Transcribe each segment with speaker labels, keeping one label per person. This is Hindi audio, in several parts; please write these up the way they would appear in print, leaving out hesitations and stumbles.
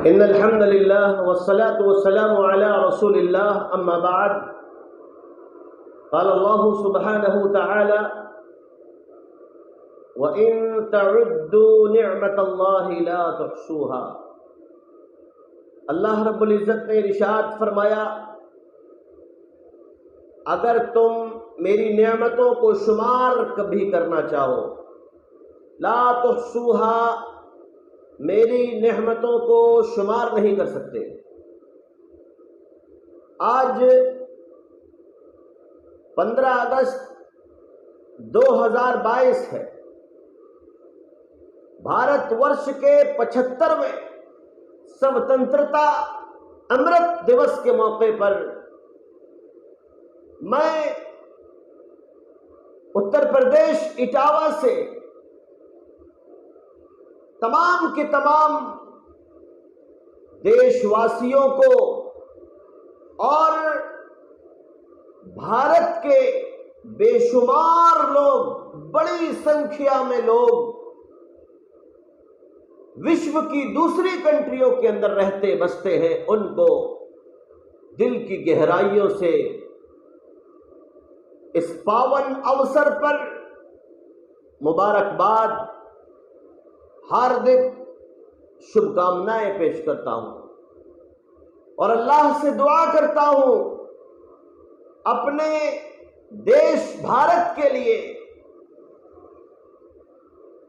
Speaker 1: इन्नल हम्दुलिल्लाह वस्सलातु वस्सलामु अला रसूलिल्लाह अम्मा बाद क़ाल अल्लाहु सुब्हानहु तआला व इन तउद्दू निअमतल्लाहि ला तुहसूहा। अल्लाह रब्बुल इज़्ज़त ने इरशाद फरमाया, अगर तुम मेरी नेमतों को शुमार कभी करना चाहो, ला तुहसूहा, मेरी नेमतों को शुमार नहीं कर सकते। आज 15 अगस्त 2022 है। भारतवर्ष के 75वें स्वतंत्रता अमृत दिवस के मौके पर मैं उत्तर प्रदेश इटावा से तमाम के तमाम देशवासियों को और भारत के बेशुमार लोग, बड़ी संख्या में लोग विश्व की दूसरी कंट्रियों के अंदर रहते बसते हैं, उनको दिल की गहराइयों से इस पावन अवसर पर मुबारकबाद, हार्दिक शुभकामनाएं पेश करता हूं और अल्लाह से दुआ करता हूं अपने देश भारत के लिए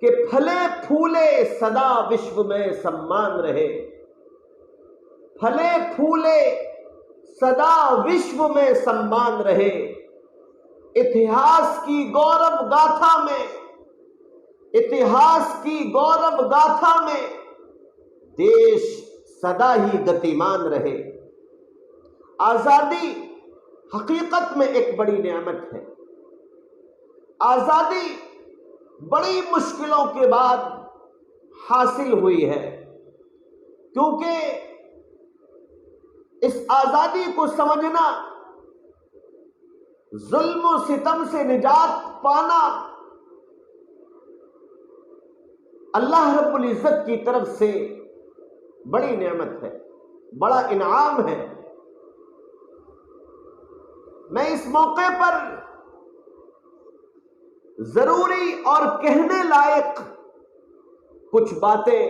Speaker 1: कि फले फूले सदा विश्व में सम्मान रहे, फले फूले सदा विश्व में सम्मान रहे। इतिहास की गौरव गाथा में, इतिहास की गौरव गाथा में देश सदा ही गतिमान रहे। आजादी हकीकत में एक बड़ी नेमत है। आजादी बड़ी मुश्किलों के बाद हासिल हुई है, क्योंकि इस आजादी को समझना, जुल्म और सितम से निजात पाना अल्लाह रब्बुल इज़्ज़त की तरफ से बड़ी नेमत है, बड़ा इनाम है। मैं इस मौके पर जरूरी और कहने लायक कुछ बातें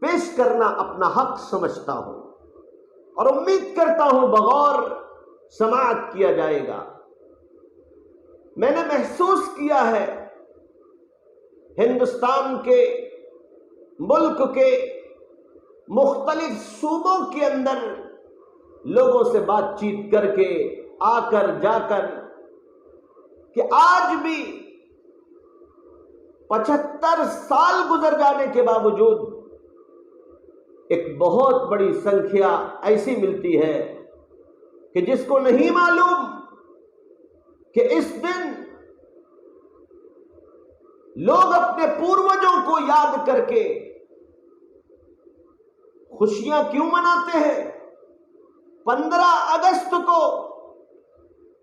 Speaker 1: पेश करना अपना हक समझता हूं और उम्मीद करता हूं बगौर समाअत किया जाएगा। मैंने महसूस किया है हिंदुस्तान के मुल्क के मुख्तलिफ सूबों के अंदर लोगों से बातचीत करके, आकर जाकर, कि आज भी 75 साल गुजर जाने के बावजूद एक बहुत बड़ी संख्या ऐसी मिलती है कि जिसको नहीं मालूम कि इस दिन लोग अपने पूर्वजों को याद करके खुशियां क्यों मनाते हैं। 15 अगस्त को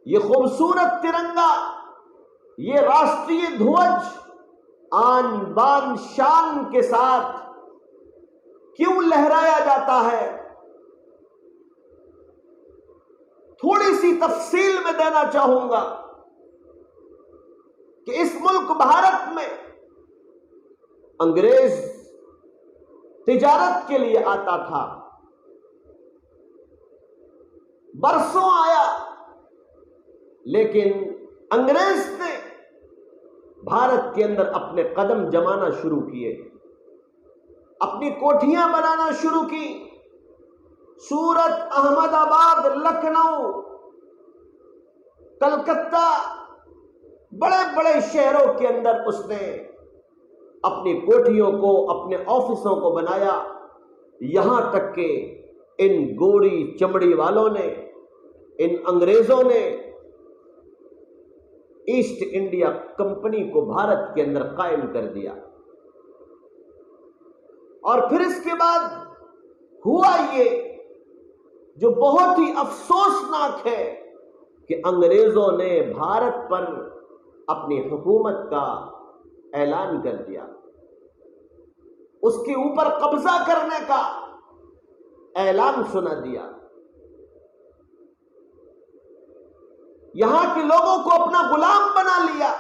Speaker 1: ये खूबसूरत तिरंगा, ये राष्ट्रीय ध्वज आन बान शान के साथ क्यों लहराया जाता है, थोड़ी सी तफसील में देना चाहूंगा कि इस मुल्क भारत में अंग्रेज तिजारत के लिए आता था, बरसों आया, लेकिन अंग्रेज ने भारत के अंदर अपने कदम जमाना शुरू किए, अपनी कोठियां बनाना शुरू की। सूरत, अहमदाबाद, लखनऊ, कलकत्ता, बड़े बड़े शहरों के अंदर उसने अपनी कोठियों को, अपने ऑफिसों को बनाया। यहां तक कि इन गोरी चमड़ी वालों ने, इन अंग्रेजों ने ईस्ट इंडिया कंपनी को भारत के अंदर कायम कर दिया। और फिर इसके बाद हुआ ये जो बहुत ही अफसोसनाक है कि अंग्रेजों ने भारत पर अपनी हुकूमत का ऐलान कर दिया। उसके ऊपर कब्जा करने का ऐलान सुना दिया। यहां के लोगों को अपना गुलाम बना लिया।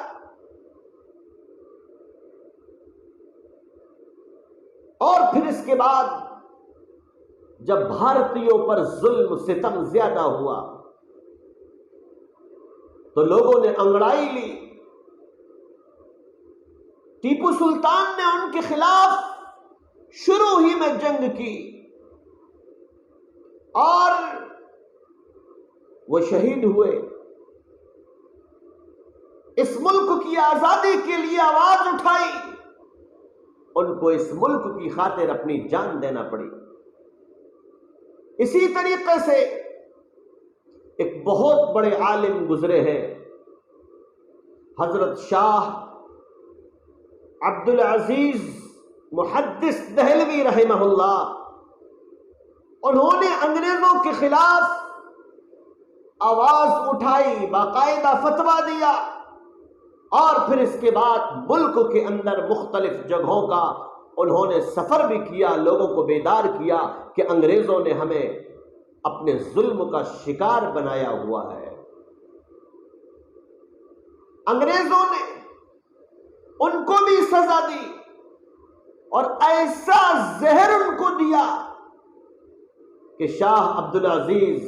Speaker 1: और फिर इसके बाद जब भारतीयों पर जुल्म सितम ज्यादा हुआ तो लोगों ने अंगड़ाई ली। टीपू सुल्तान ने उनके खिलाफ शुरू ही में जंग की और वो शहीद हुए। इस मुल्क की आजादी के लिए आवाज उठाई, उनको इस मुल्क की खातिर अपनी जान देना पड़ी। इसी तरीके से एक बहुत बड़े आलिम गुजरे हैं, हजरत शाह अब्दुल अजीज मुहद्दिस दहलवी रहमहुल्लाह। उन्होंने अंग्रेजों के खिलाफ आवाज उठाई, बाकायदा फतवा दिया और फिर इसके बाद मुल्क के अंदर मुख्तलिफ जगहों का उन्होंने सफर भी किया, लोगों को बेदार किया कि अंग्रेजों ने हमें अपने जुल्म का शिकार बनाया हुआ है। अंग्रेजों ने उनको भी सजा दी और ऐसा जहर उनको दिया कि शाह अब्दुल अजीज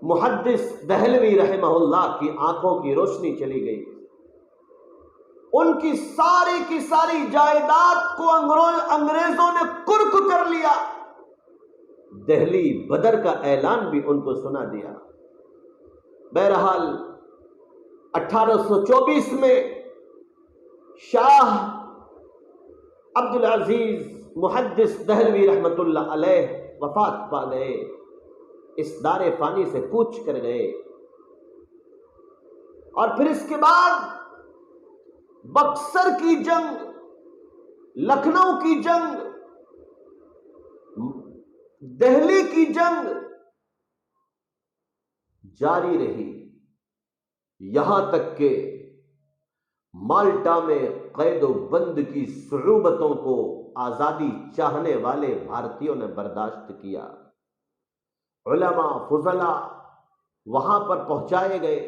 Speaker 1: मुहद्दिस दहलवी रहमहुल्लाह की आंखों की रोशनी चली गई। उनकी सारी की सारी जायदाद को अंग्रेजों ने कुर्क कर लिया। दिल्ली बदर का ऐलान भी उनको सुना दिया। बहरहाल 1824 में शाह अब्दुल अजीज मुहद्दिस दहलवी रहमतुल्लाह अलैह वफात पा गए, इस दारे फानी से कूच कर गए। और फिर इसके बाद बक्सर की जंग, लखनऊ की जंग, दिल्ली की जंग जारी रही, यहां तक के माल्टा में कैदो बंद की सुरूबतों को आजादी चाहने वाले भारतीयों ने बर्दाश्त किया। उलमा फुजला वहां पर पहुंचाए गए।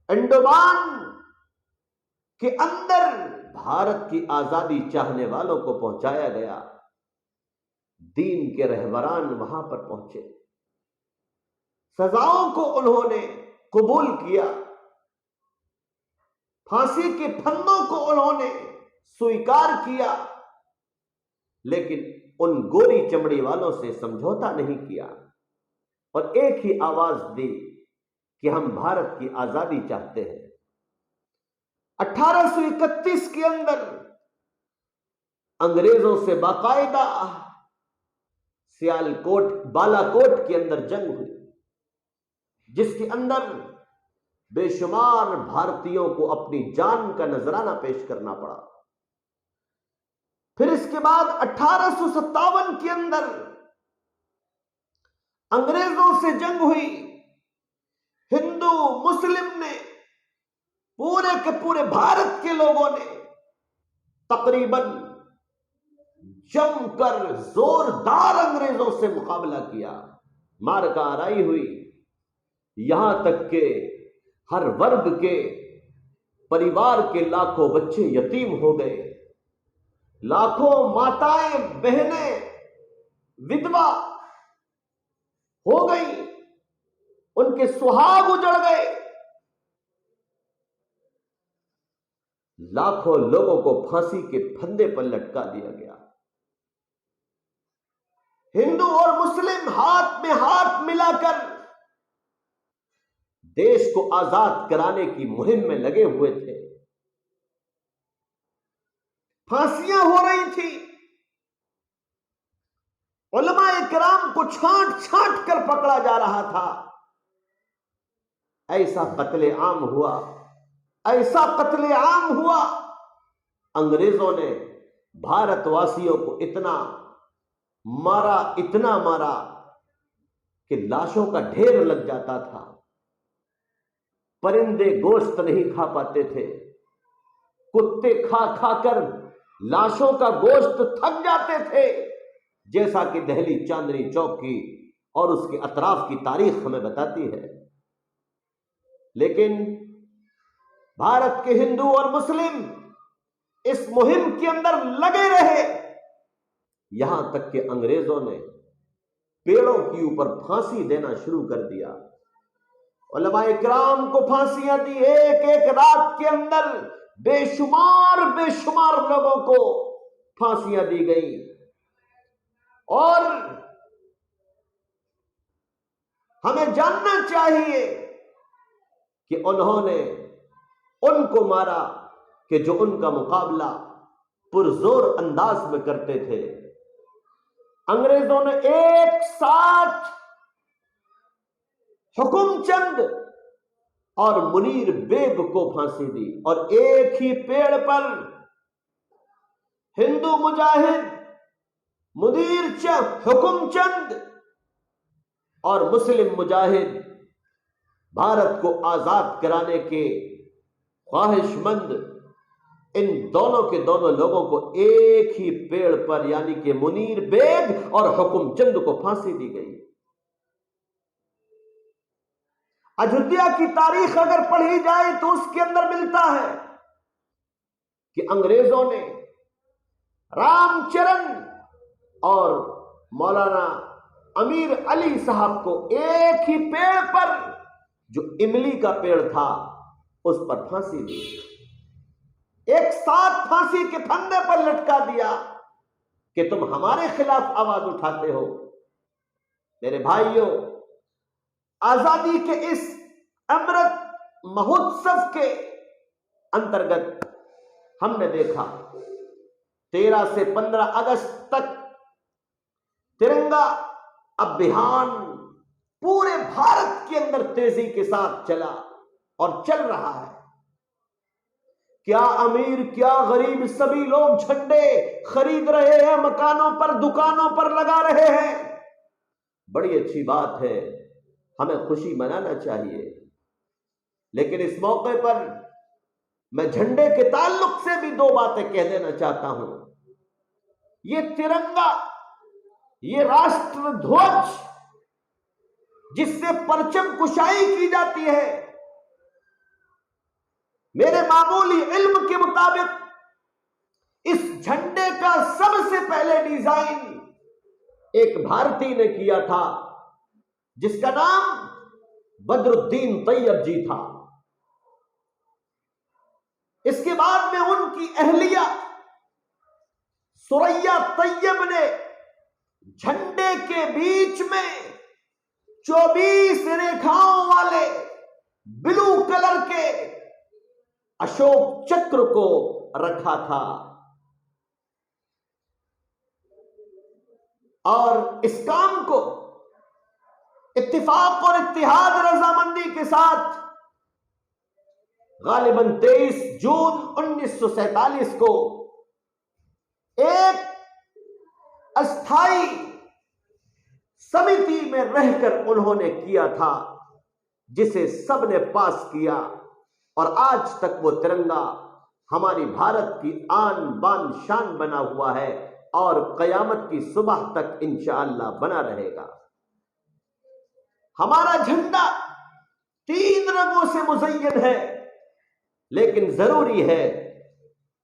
Speaker 1: अंडमान के अंदर भारत की आजादी चाहने वालों को पहुंचाया गया। दीन के रहबरान वहां पर पहुंचे, सजाओं को उन्होंने कबूल किया, फांसी के फंदों को उन्होंने स्वीकार किया, लेकिन उन गोरी चमड़ी वालों से समझौता नहीं किया और एक ही आवाज दी कि हम भारत की आजादी चाहते हैं। 1831 के अंदर अंग्रेजों से बाकायदा सियालकोट बालाकोट के अंदर जंग हुई, जिसके अंदर बेशुमार भारतीयों को अपनी जान का नजराना पेश करना पड़ा। फिर इसके बाद 1857 के अंदर अंग्रेजों से जंग हुई। हिंदू मुस्लिम ने, पूरे के पूरे भारत के लोगों ने तकरीबन जमकर जोरदार अंग्रेजों से मुकाबला किया। मारका आराई हुई, यहां तक के हर वर्ग के परिवार के लाखों बच्चे यतीम हो गए, लाखों माताएं बहनें विधवा हो गई, उनके सुहाग उजड़ गए, लाखों लोगों को फांसी के फंदे पर लटका दिया गया। हिंदू और मुस्लिम हाथ में हाथ मिलाकर देश को आजाद कराने की मुहिम में लगे हुए थे। फांसियां हो रही थी, उलमा इकराम को छांट छांट कर पकड़ा जा रहा था। ऐसा कत्ले आम हुआ, ऐसा कत्ले आम हुआ, अंग्रेजों ने भारतवासियों को इतना मारा कि लाशों का ढेर लग जाता था। परिंदे गोश्त नहीं खा पाते थे, कुत्ते खा खाकर लाशों का गोश्त थक जाते थे, जैसा कि दिल्ली चांदनी चौक की और उसके अतराफ की तारीख हमें बताती है। लेकिन भारत के हिंदू और मुस्लिम इस मुहिम के अंदर लगे रहे, यहां तक कि अंग्रेजों ने पेड़ों के ऊपर फांसी देना शुरू कर दिया। उलमाए किराम को फांसियां दी, एक एक रात के अंदर बेशुमार बेशुमार लोगों को फांसियां दी गई। और हमें जानना चाहिए कि उन्होंने उनको मारा कि जो उनका मुकाबला पुरजोर अंदाज में करते थे। अंग्रेजों ने एक साथ हुकुमचंद और मुनीर बेग को फांसी दी, और एक ही पेड़ पर हिंदू मुजाहिद मुनीर चंद, हुकुमचंद और मुस्लिम मुजाहिद भारत को आजाद कराने के ख्वाहिशमंद, इन दोनों के दोनों लोगों को एक ही पेड़ पर यानी कि मुनीर बेग और हुकुमचंद को फांसी दी गई। अयोध्या की तारीख अगर पढ़ी जाए तो उसके अंदर मिलता है कि अंग्रेजों ने रामचरण और मौलाना अमीर अली साहब को एक ही पेड़ पर, जो इमली का पेड़ था, उस पर फांसी दी। एक साथ फांसी के फंदे पर लटका दिया कि तुम हमारे खिलाफ आवाज उठाते हो। मेरे भाइयों, आजादी के इस अमृत महोत्सव के अंतर्गत हमने देखा 13 से 15 अगस्त तक तिरंगा अभियान पूरे भारत के अंदर तेजी के साथ चला और चल रहा है। क्या अमीर क्या गरीब सभी लोग झंडे खरीद रहे हैं, मकानों पर दुकानों पर लगा रहे हैं। बड़ी अच्छी बात है, हमें खुशी मनाना चाहिए। लेकिन इस मौके पर मैं झंडे के ताल्लुक से भी दो बातें कह देना चाहता हूं। ये तिरंगा, ये राष्ट्र ध्वज जिससे परचम कुशाई की जाती है, मेरे मामूली इल्म के मुताबिक इस झंडे का सबसे पहले डिजाइन एक भारतीय ने किया था, जिसका नाम बदरुद्दीन तैयब जी था। इसके बाद में उनकी अहलिया सुरैया तैयब ने झंडे के बीच में 24 रेखाओं वाले ब्लू कलर के अशोक चक्र को रखा था, और इस काम को इत्तिफाक और इत्तिहाद रजामंदी के साथ गालिबन 23 जून 1947 को एक अस्थाई समिति में रहकर उन्होंने किया था, जिसे सबने पास किया, और आज तक वो तिरंगा हमारी भारत की आन बान शान बना हुआ है और कयामत की सुबह तक इंशाअल्लाह बना रहेगा। हमारा झंडा 3 रंगों से मुज़य्यन है, लेकिन जरूरी है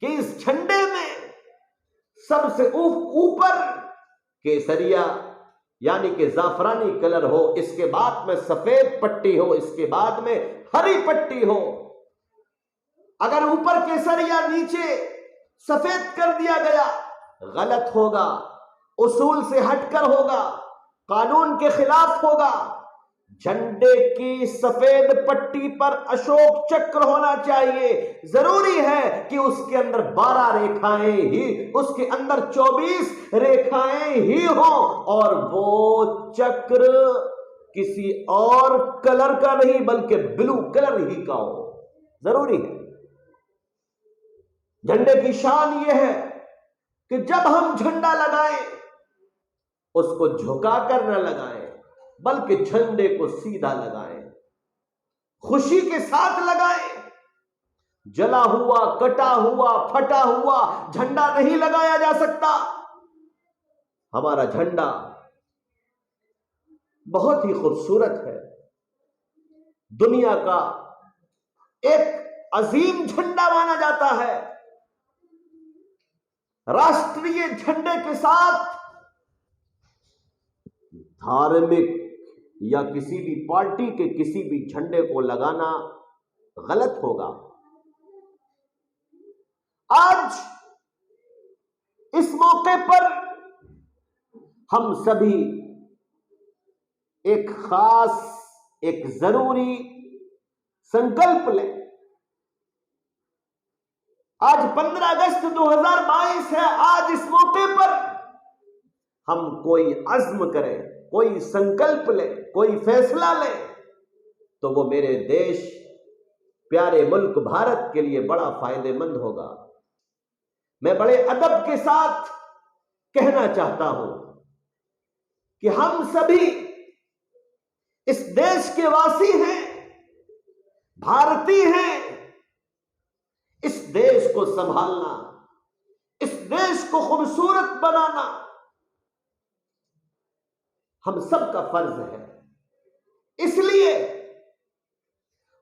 Speaker 1: कि इस झंडे में सबसे ऊपर केसरिया यानी कि जाफरानी कलर हो, इसके बाद में सफेद पट्टी हो, इसके बाद में हरी पट्टी हो। अगर ऊपर केसरिया नीचे सफेद कर दिया गया गलत होगा, उसूल से हटकर होगा, कानून के खिलाफ होगा। झंडे की सफेद पट्टी पर अशोक चक्र होना चाहिए। जरूरी है कि उसके अंदर 12 रेखाएं ही, उसके अंदर 24 रेखाएं ही हो, और वो चक्र किसी और कलर का नहीं बल्कि ब्लू कलर ही का हो, जरूरी है। झंडे की शान यह है कि जब हम झंडा लगाएं उसको झुकाकर न लगाएं, बल्कि झंडे को सीधा लगाएं, खुशी के साथ लगाएं, जला हुआ, कटा हुआ, फटा हुआ झंडा नहीं लगाया जा सकता। हमारा झंडा बहुत ही खूबसूरत है, दुनिया का एक अजीम झंडा माना जाता है। राष्ट्रीय झंडे के साथ धार्मिक या किसी भी पार्टी के किसी भी झंडे को लगाना गलत होगा। आज इस मौके पर हम सभी एक खास, एक जरूरी संकल्प लें। आज 15 अगस्त 2022 है। आज इस मौके पर हम कोई अज़्म करें, कोई संकल्प लें, कोई फैसला लें, तो वो मेरे देश, प्यारे मुल्क भारत के लिए बड़ा फायदेमंद होगा। मैं बड़े अदब के साथ कहना चाहता हूं कि हम सभी इस देश के वासी हैं, भारतीय हैं। इस देश को संभालना, इस देश को खूबसूरत बनाना हम सबका फर्ज है। इसलिए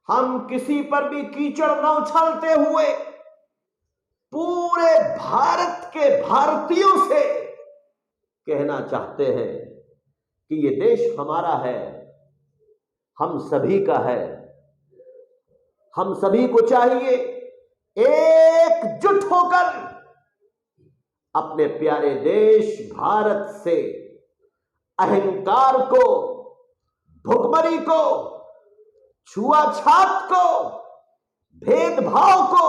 Speaker 1: हम किसी पर भी कीचड़ न उछालते हुए पूरे भारत के भारतीयों से कहना चाहते हैं कि ये देश हमारा है, हम सभी का है। हम सभी को चाहिए एकजुट होकर अपने प्यारे देश भारत से अहंकार को, भुखमरी को, छुआछात को, भेदभाव को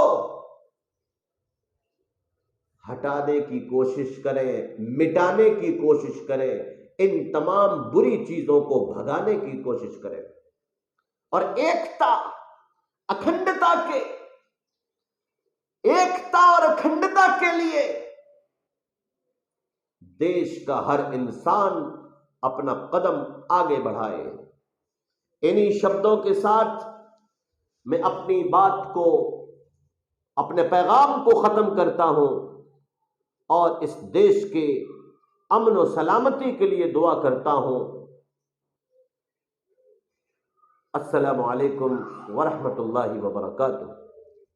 Speaker 1: हटाने की कोशिश करें, मिटाने की कोशिश करें, इन तमाम बुरी चीजों को भगाने की कोशिश करें और एकता और अखंडता के लिए देश का हर इंसान अपना कदम आगे बढ़ाए। इन्हीं शब्दों के साथ मैं अपनी बात को, अपने पैगाम को खत्म करता हूं और इस देश के अमन और सलामती के लिए दुआ करता हूं। अस्सलामु अलैकुम व रहमतुल्लाहि व बरकातुहू।